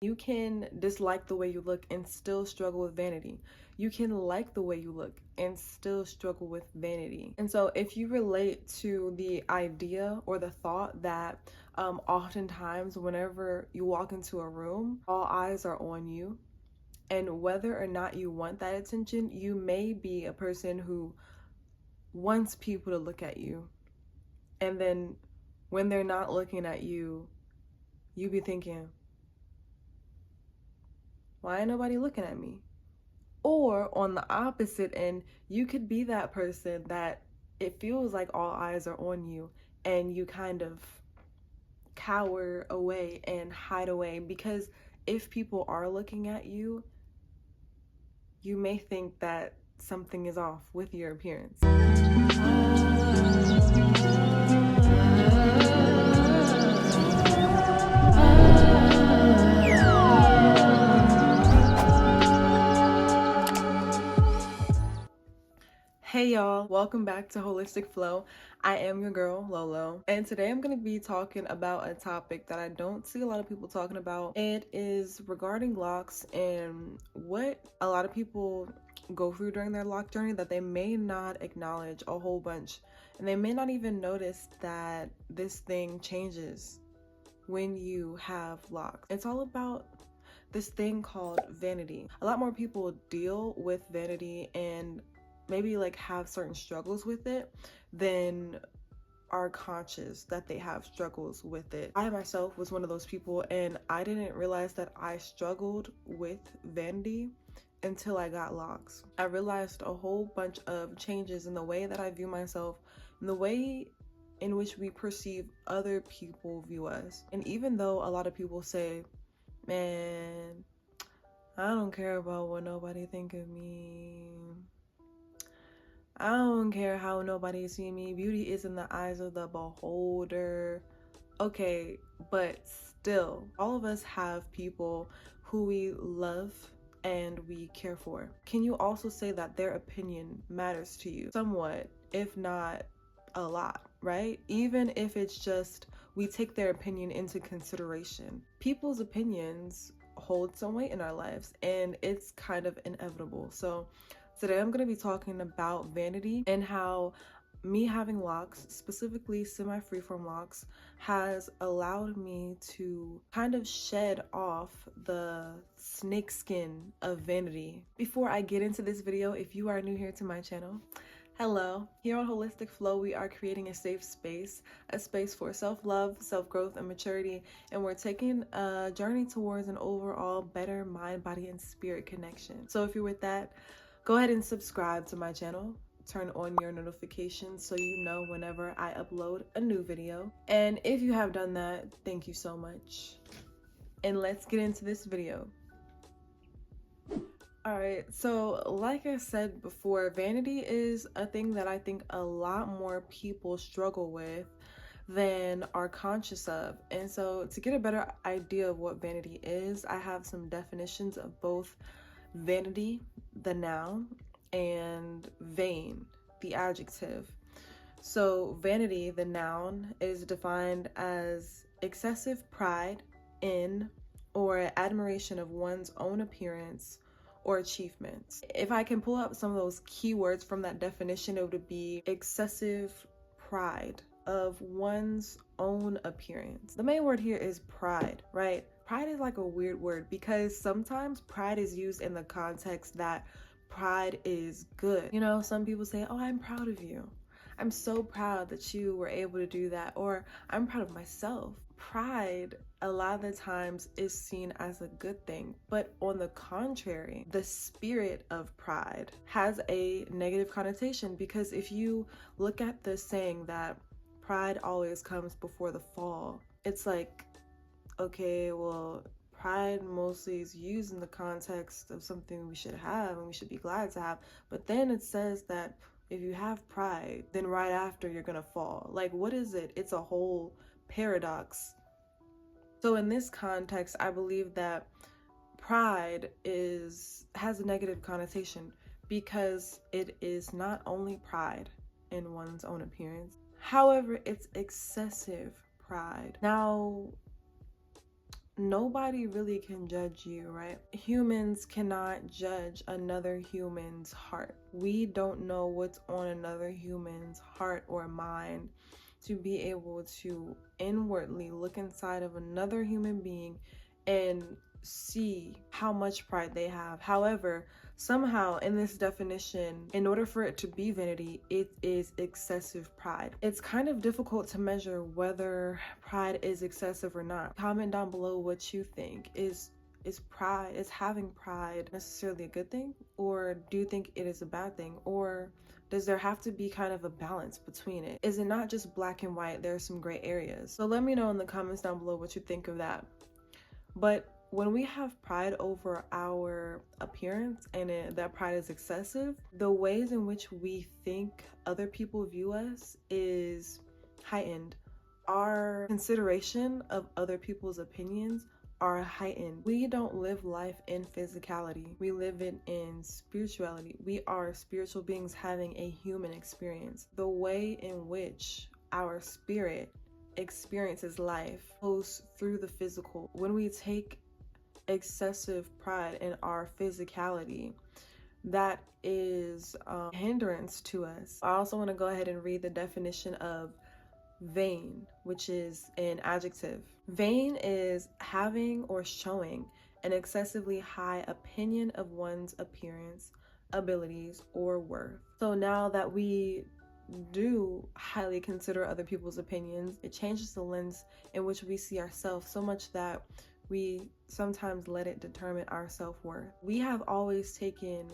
You can dislike the way you look and still struggle with vanity. You can like the way you look and still struggle with vanity. And so if you relate to the idea or the thought that oftentimes whenever you walk into a room, all eyes are on you, and whether or not you want that attention, you may be a person who wants people to look at you. And then when they're not looking at you, you be thinking, why ain't nobody looking at me? Or on the opposite end, you could be that person that it feels like all eyes are on you and you kind of cower away and hide away, because if people are looking at you, you may think that something is off with your appearance. Hey y'all, welcome back to Holistic Flow. I am your girl, Lolo, and today I'm going to be talking about a topic that I don't see a lot of people talking about. It is regarding locks and what a lot of people go through during their lock journey that they may not acknowledge a whole bunch, and they may not even notice that this thing changes when you have locks. It's all about this thing called vanity. A lot more people deal with vanity and maybe like have certain struggles with it than are conscious that they have struggles with it. I myself was one of those people, and I didn't realize that I struggled with vanity until I got locks. I realized a whole bunch of changes in the way that I view myself, in the way in which we perceive other people view us. And even though a lot of people say, man, I don't care about what nobody think of me, I don't care how nobody see me, beauty is in the eyes of the beholder. Okay, but still, all of us have people who we love and we care for. Can you also say that their opinion matters to you somewhat, if not a lot, right? Even if it's just we take their opinion into consideration. People's opinions hold some weight in our lives, and it's kind of inevitable. So today I'm going to be talking about vanity and how me having locks, specifically semi-freeform locks, has allowed me to kind of shed off the snake skin of vanity. Before I get into this video, if you are new here to my channel, hello. Here on Holistic Flow, we are creating a safe space, a space for self-love, self-growth, and maturity, and we're taking a journey towards an overall better mind, body, and spirit connection. So if you're with that, go ahead and subscribe to my channel. Turn on your notifications so you know whenever I upload a new video. And if you have done that, thank you so much. And let's get into this video. Alright, so like I said before, vanity is a thing that I think a lot more people struggle with than are conscious of. And so to get a better idea of what vanity is, I have some definitions of both vanity, the noun, and vain, the adjective. So vanity, the noun, is defined as excessive pride in or admiration of one's own appearance or achievements. If I can pull up some of those keywords from that definition, it would be excessive pride of one's own appearance. The main word here is pride, right? Pride is like a weird word because sometimes pride is used in the context that pride is good. You know, some people say, oh, I'm proud of you. I'm so proud that you were able to do that, or I'm proud of myself. Pride a lot of the times is seen as a good thing, but on the contrary, the spirit of pride has a negative connotation, because if you look at the saying that pride always comes before the fall, it's like, okay, well, pride mostly is used in the context of something we should have and we should be glad to have, but then it says that if you have pride, then right after you're gonna fall. Like, what is it? It's a whole paradox. So in this context, I believe that pride has a negative connotation because it is not only pride in one's own appearance, however, it's excessive pride. Now nobody really can judge you, right? Humans cannot judge another human's heart. We don't know what's on another human's heart or mind to be able to inwardly look inside of another human being and see how much pride they have. However, somehow in this definition, in order for it to be vanity, it is excessive pride. It's kind of difficult to measure whether pride is excessive or not. Comment down below what you think. Is having pride necessarily a good thing, or do you think it is a bad thing, or does there have to be kind of a balance between it? Is it not just black and white? There are some gray areas. So let me know in the comments down below what you think of that. But when we have pride over our appearance and that pride is excessive, the ways in which we think other people view us is heightened. Our consideration of other people's opinions are heightened. We don't live life in physicality. We live it in spirituality. We are spiritual beings having a human experience. The way in which our spirit experiences life goes through the physical. When we take excessive pride in our physicality, that is a hindrance to us. I also want to go ahead and read the definition of vain, which is an adjective. Vain is having or showing an excessively high opinion of one's appearance, abilities, or worth. So now that we do highly consider other people's opinions, it changes the lens in which we see ourselves so much that we sometimes let it determine our self-worth. We have always taken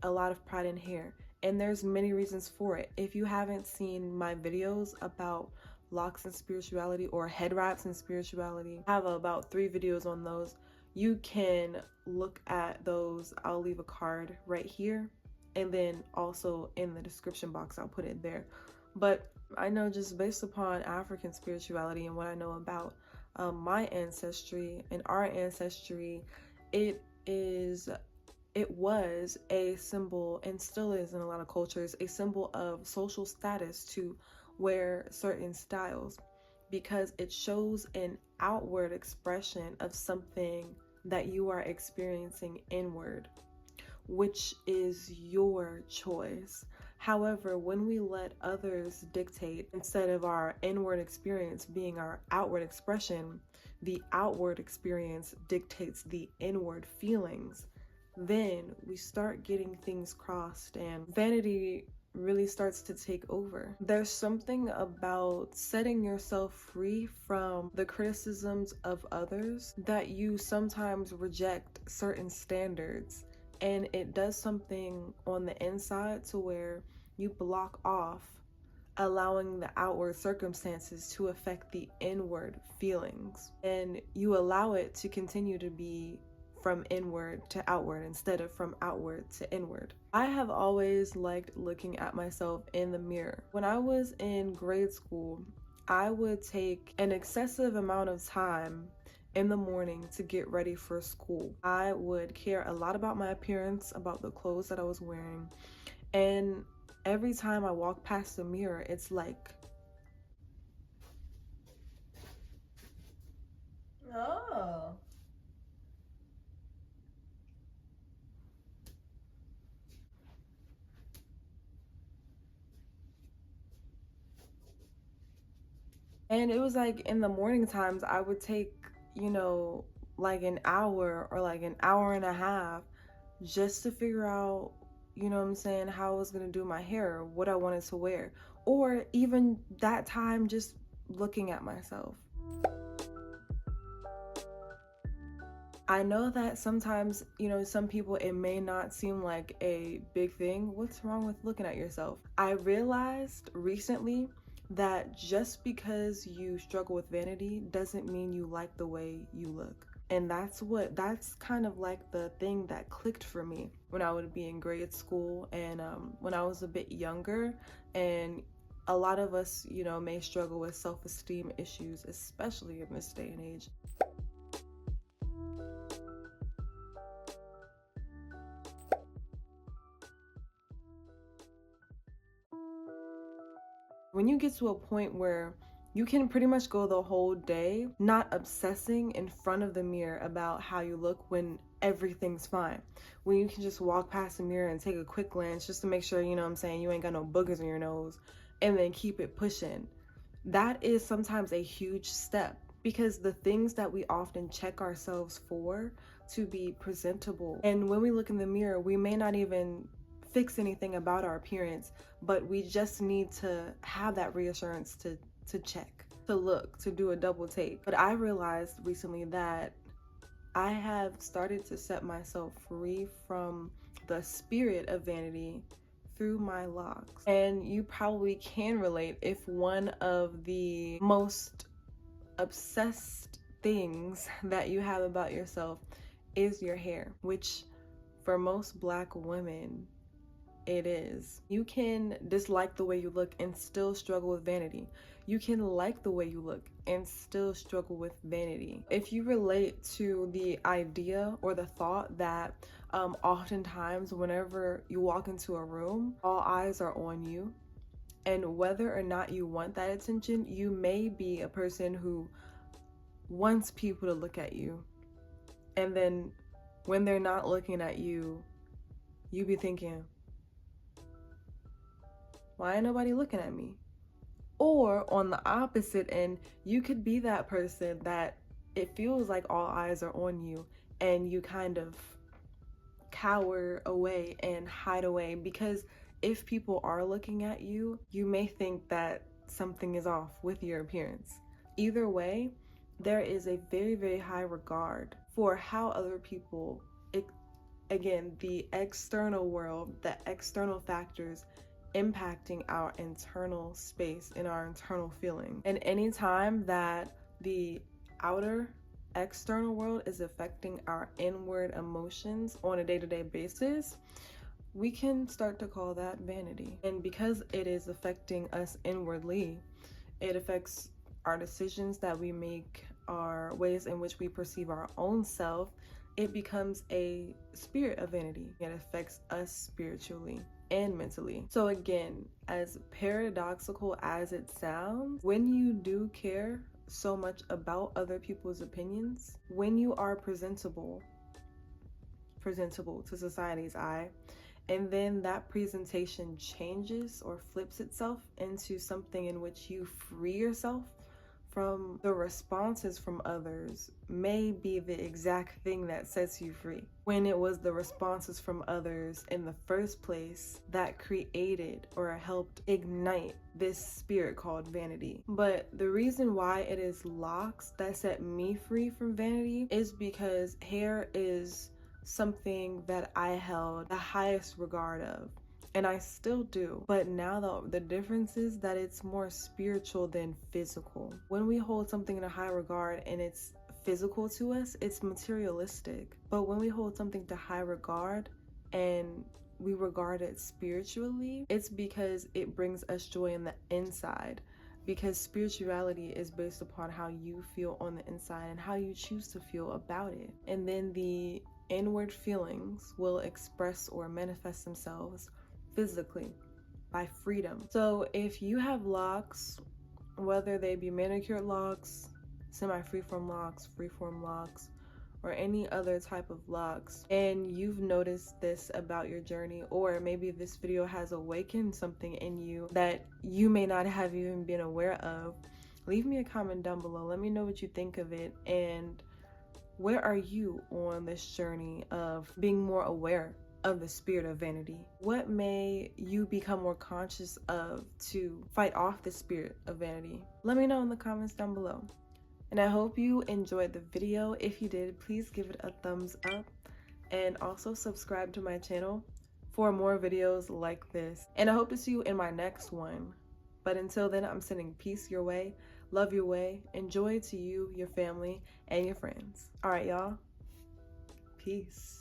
a lot of pride in hair, and there's many reasons for it. If you haven't seen my videos about locks and spirituality or head wraps and spirituality, I have about 3 videos on those. You can look at those. I'll leave a card right here, and then also in the description box I'll put it there. But I know, just based upon African spirituality and what I know about my ancestry and our ancestry, it was a symbol, and still is in a lot of cultures, a symbol of social status to wear certain styles, because it shows an outward expression of something that you are experiencing inward, which is your choice. However, when we let others dictate instead of our inward experience being our outward expression, the outward experience dictates the inward feelings, then we start getting things crossed and vanity really starts to take over. There's something about setting yourself free from the criticisms of others that you sometimes reject certain standards, and it does something on the inside to where you block off allowing the outward circumstances to affect the inward feelings, and you allow it to continue to be from inward to outward instead of from outward to inward. I have always liked looking at myself in the mirror. When I was in grade school, I would take an excessive amount of time in the morning to get ready for school. I would care a lot about my appearance, about the clothes that I was wearing, and every time I walk past the mirror, it's like, oh. And it was like in the morning times, I would take, like an hour or like an hour and a half just to figure out, what I'm saying, how I was going to do my hair, what I wanted to wear, or even that time just looking at myself. I know that sometimes, some people, it may not seem like a big thing. What's wrong with looking at yourself? I realized recently that just because you struggle with vanity doesn't mean you like the way you look. And that's kind of like the thing that clicked for me when I would be in grade school and when I was a bit younger. And a lot of us, may struggle with self-esteem issues, especially in this day and age. When you get to a point where You can pretty much go the whole day not obsessing in front of the mirror about how you look when everything's fine. When you can just walk past the mirror and take a quick glance just to make sure, you know what I'm saying, you ain't got no boogers on your nose, and then keep it pushing. That is sometimes a huge step, because the things that we often check ourselves for to be presentable, and when we look in the mirror, we may not even fix anything about our appearance, but we just need to have that reassurance to check, to look, to do a double take. But I realized recently that I have started to set myself free from the spirit of vanity through my locks. And you probably can relate if one of the most obsessed things that you have about yourself is your hair, which for most Black women, it is. You can dislike the way you look and still struggle with vanity. You can like the way you look and still struggle with vanity. If you relate to the idea or the thought that oftentimes whenever you walk into a room, all eyes are on you, and whether or not you want that attention, you may be a person who wants people to look at you, and then when they're not looking at you, you be thinking, why ain't nobody looking at me? Or on the opposite end, you could be that person that it feels like all eyes are on you and you kind of cower away and hide away, because if people are looking at you, you may think that something is off with your appearance. Either way, there is a very, very high regard for how other people, again, the external world, the external factors impacting our internal space and our internal feeling. And anytime that the outer external world is affecting our inward emotions on a day-to-day basis, we can start to call that vanity. And because it is affecting us inwardly, it affects our decisions that we make, our ways in which we perceive our own self. It becomes a spirit of vanity. It affects us spiritually and mentally. So again, as paradoxical as it sounds, when you do care so much about other people's opinions, when you are presentable to society's eye, and then that presentation changes or flips itself into something in which you free yourself from the responses from others, may be the exact thing that sets you free, when it was the responses from others in the first place that created or helped ignite this spirit called vanity. But the reason why it is locks that set me free from vanity is because hair is something that I held the highest regard of, and I still do. But now the difference is that it's more spiritual than physical. When we hold something in a high regard and it's physical to us, it's materialistic. But when we hold something to high regard and we regard it spiritually, it's because it brings us joy in the inside. Because spirituality is based upon how you feel on the inside and how you choose to feel about it. And then the inward feelings will express or manifest themselves physically by freedom. So if you have locks, whether they be manicured locks, semi-freeform locks, freeform locks, or any other type of locks, and you've noticed this about your journey, or maybe this video has awakened something in you that you may not have even been aware of, leave me a comment down below. Let me know what you think of it, and where are you on this journey of being more aware of the spirit of vanity? What may you become more conscious of to fight off the spirit of vanity? Let me know in the comments down below. And I hope you enjoyed the video. If you did, please give it a thumbs up, and also subscribe to my channel for more videos like this. And I hope to see you in my next one. But until then, I'm sending peace your way, love your way, and joy to you, your family, and your friends. All right, y'all. Peace.